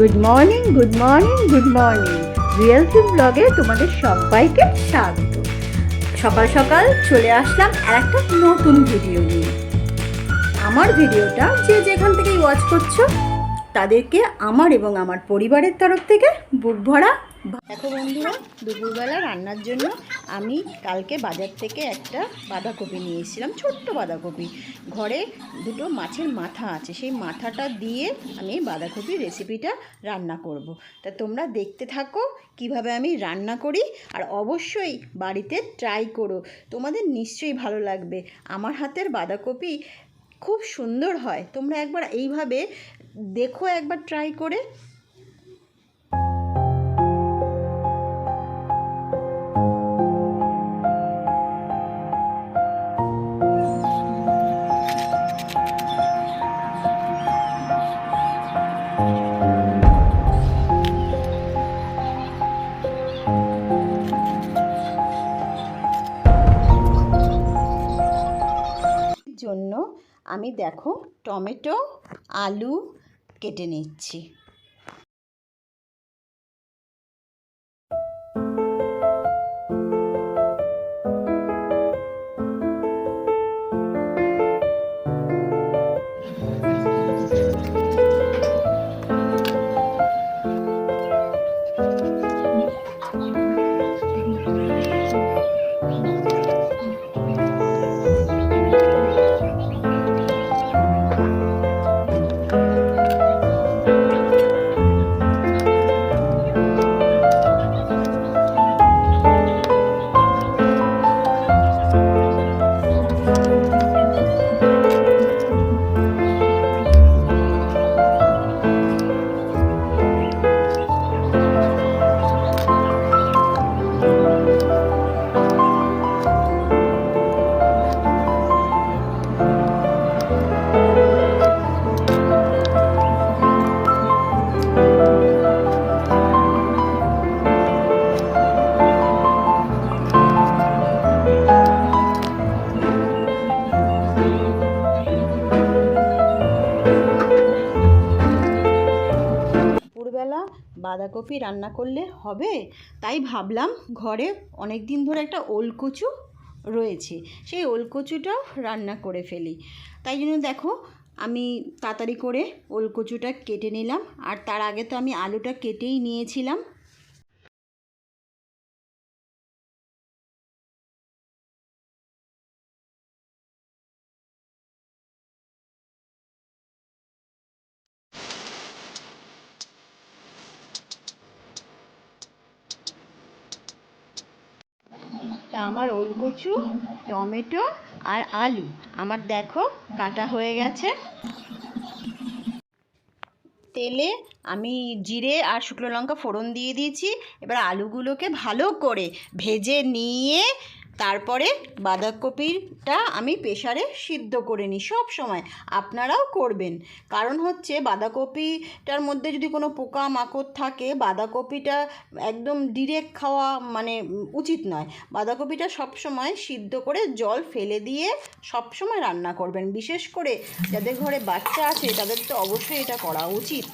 Good morning good morning good morning রিয়েলসি ব্লগে তোমাদের সবাইকে স্বাগত। সকাল সকাল চলে আসলাম আর একটা নতুন ভিডিও নিয়ে। আমার ভিডিওটা যে যেখান থেকেই ওয়াচ করছো তাদেরকে আমার এবং আমার পরিবারের তরফ থেকে বুক ভরা। দেখো বন্ধুরা, দুপুরবেলা রান্নার জন্য আমি কালকে বাজার থেকে একটা বাঁধাকপি নিয়ে এসেছিলাম, ছোট্ট বাঁধাকপি। ঘরে দুটো মাছের মাথা আছে, সেই মাথাটা দিয়ে আমি বাঁধাকপির রেসিপিটা রান্না করব। তা তোমরা দেখতে থাকো কিভাবে আমি রান্না করি, আর অবশ্যই বাড়িতে ট্রাই করো, তোমাদের নিশ্চয়ই ভালো লাগবে। আমার হাতের বাঁধাকপি খুব সুন্দর হয়, তোমরা একবার এইভাবে দেখো, একবার ট্রাই করে। জন্য আমি দেখো টমেটো আলু কেটে নিচ্ছি। দুপুরবেলা বাঁধাকপি রান্না করলে হবে, তাই ভাবলাম ঘরে অনেক দিন ধরে একটা ওলকচু রয়েছে, সেই ওলকচুটাও রান্না করে ফেলি। তাই জন্য দেখো আমি তাড়াতাড়ি করে ওলকচুটা কেটে নিলাম, আর তার আগে তো আমি আলুটা কেটেই নিয়েছিলাম। তা আমার ওলকচু, টমেটো আর আলু আমার দেখো কাটা হয়ে গেছে। তেলে আমি জিরে আর শুকনো লঙ্কা ফোড়ন দিয়ে দিয়েছি। এবার আলুগুলোকে ভালো করে ভেজে নিয়ে তারপরে বাঁধাকপিটা আমি প্রেসারে সিদ্ধ করে নিই। সব সময় আপনারাও করবেন, কারণ হচ্ছে বাঁধাকপিটার মধ্যে যদি কোনো পোকা মাকড় থাকে, বাঁধাকপিটা একদম ডিরেক্ট খাওয়া মানে উচিত নয়। বাঁধাকপিটা সব সময় সিদ্ধ করে জল ফেলে দিয়ে সব সময় রান্না করবেন। বিশেষ করে যাদের ঘরে বাচ্চা আছে তাদের তো অবশ্যই এটা করা উচিত।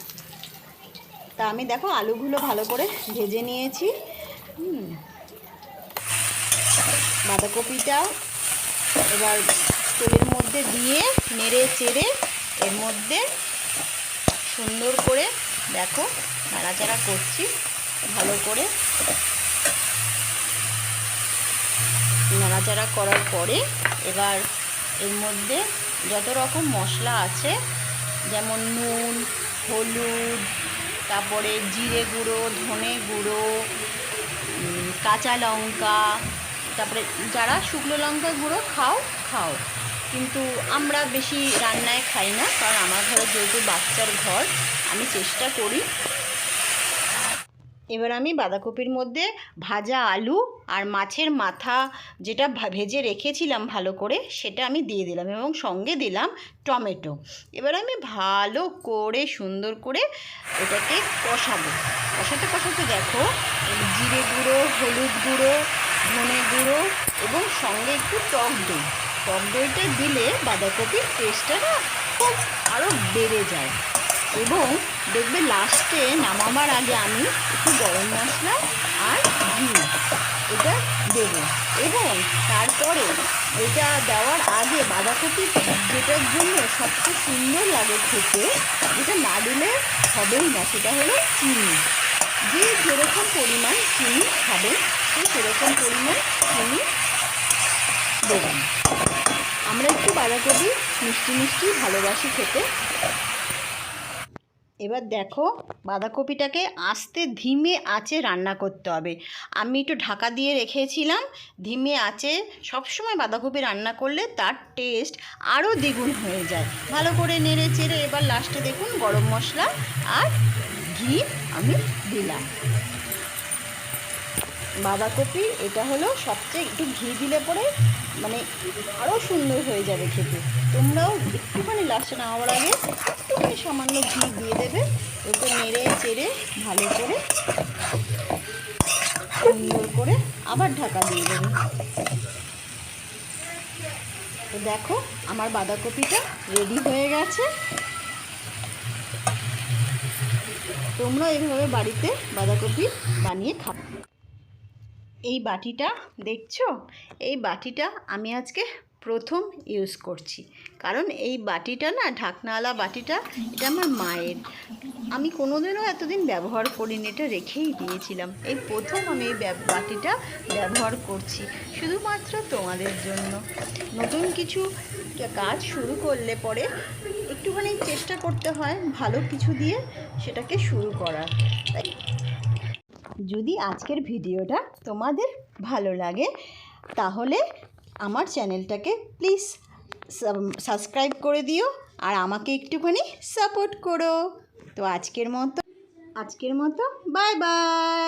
তা আমি দেখো আলুগুলো ভালো করে ভেজে নিয়েছি। বাঁধাকপিটা এবার তেলের মধ্যে দিয়ে নেড়ে চেড়ে এর মধ্যে সুন্দর করে দেখো নাড়াচাড়া করছি ভালো করে। নাড়াচাড়া করার পরে এবার এর মধ্যে যত রকম মশলা আছে, যেমন নুন, হলুদ, তারপরে জিরে গুঁড়ো, ধনে গুঁড়ো, কাঁচা লঙ্কা, তারপরে যারা শুকনো লঙ্কা গুঁড়ো খাও, কিন্তু আমরা বেশি রান্নায় খাই না, কারণ আমার ঘরে যেহেতু বাচ্চার ঘর, আমি চেষ্টা করি। এবার আমি বাঁধাকপির মধ্যে ভাজা আলু আর মাছের মাথা যেটা ভেজে রেখেছিলাম ভালো করে, সেটা আমি দিয়ে দিলাম এবং সঙ্গে দিলাম টমেটো। এবার আমি ভালো করে সুন্দর করে এটাকে কষাবো। কষাতে দেখো জিরে গুঁড়ো, হলুদ গুঁড়ো, ধনে গুঁড়ো এবং সঙ্গে একটু টক দইটা দিলে বাঁধাকপির টেস্টটা না খুব আরও বেড়ে যায়। এবং দেখবে লাস্টে নামাবার আগে আমি একটু গরম মশলা আর ঘি এটা দেবো। এবং তারপরে এটা দেওয়ার আগে বাঁধাকপি, যেটার জন্য সবচেয়ে সুন্দর লাগে খেতে, যেটা না দিলে হবেই না, সেটা হলো চিনি। যে যেরকম পরিমাণ চিনি খাবে সে সেরকম পরিমাণ চিনি দেবেন। আমরা একটু বাঁধাকপি মিষ্টি মিষ্টি ভালোবাসি খেতে। এবার দেখো, বাঁধাকপিটাকে আস্তে ধিমে আঁচে রান্না করতে হবে। আমি একটু ঢাকা দিয়ে রেখেছিলাম। ধিমে আঁচে সবসময় বাঁধাকপি রান্না করলে তার টেস্ট আরও দ্বিগুণ হয়ে যায়। ভালো করে নেড়ে চেড়ে এবার লাস্টে দেখুন গরম মশলা আর ঘি আমি দিলাম। বাঁধাকপি এটা হলো সবচেয়ে, একটু ঘি দিলে পরে মানে আরও সুন্দর হয়ে যাবে খেতে। তোমরাও একটুখানি লাস্টে নামাবার আগে একটুখানি সামান্য ঘি দিয়ে দেবে। ওকে নেড়ে চেড়ে ভালো করে সুন্দর করে আবার ঢাকা দিয়ে দেবে। তো দেখো আমার বাঁধাকপিটা রেডি হয়ে গেছে। তোমরা এইভাবে বাড়িতে বাঁধাকপি বানিয়ে খাবে। এই বাটিটা দেখছো, এই বাটিটা আমি আজকে প্রথম ইউজ করছি, কারণ এই বাটিটা না, ঢাকনাওয়ালা বাটিটা, এটা আমার মায়ের। আমি কোনোদিনও এতদিন ব্যবহার করিনি, এটা রেখেই দিয়েছিলাম। এই প্রথম আমি এই বাটিটা ব্যবহার করছি শুধুমাত্র তোমাদের জন্য। নতুন কিছু কাজ শুরু করলে পরে একটুখানি চেষ্টা করতে হয় ভালো কিছু দিয়ে সেটাকে শুরু করার। তাই যদি আজকের ভিডিওটা তোমাদের ভালো লাগে তাহলে আমার চ্যানেলটাকে প্লিজ সাবস্ক্রাইব করে দিও আর আমাকে একটুখানি সাপোর্ট করো। তো আজকের মতো বাই বাই।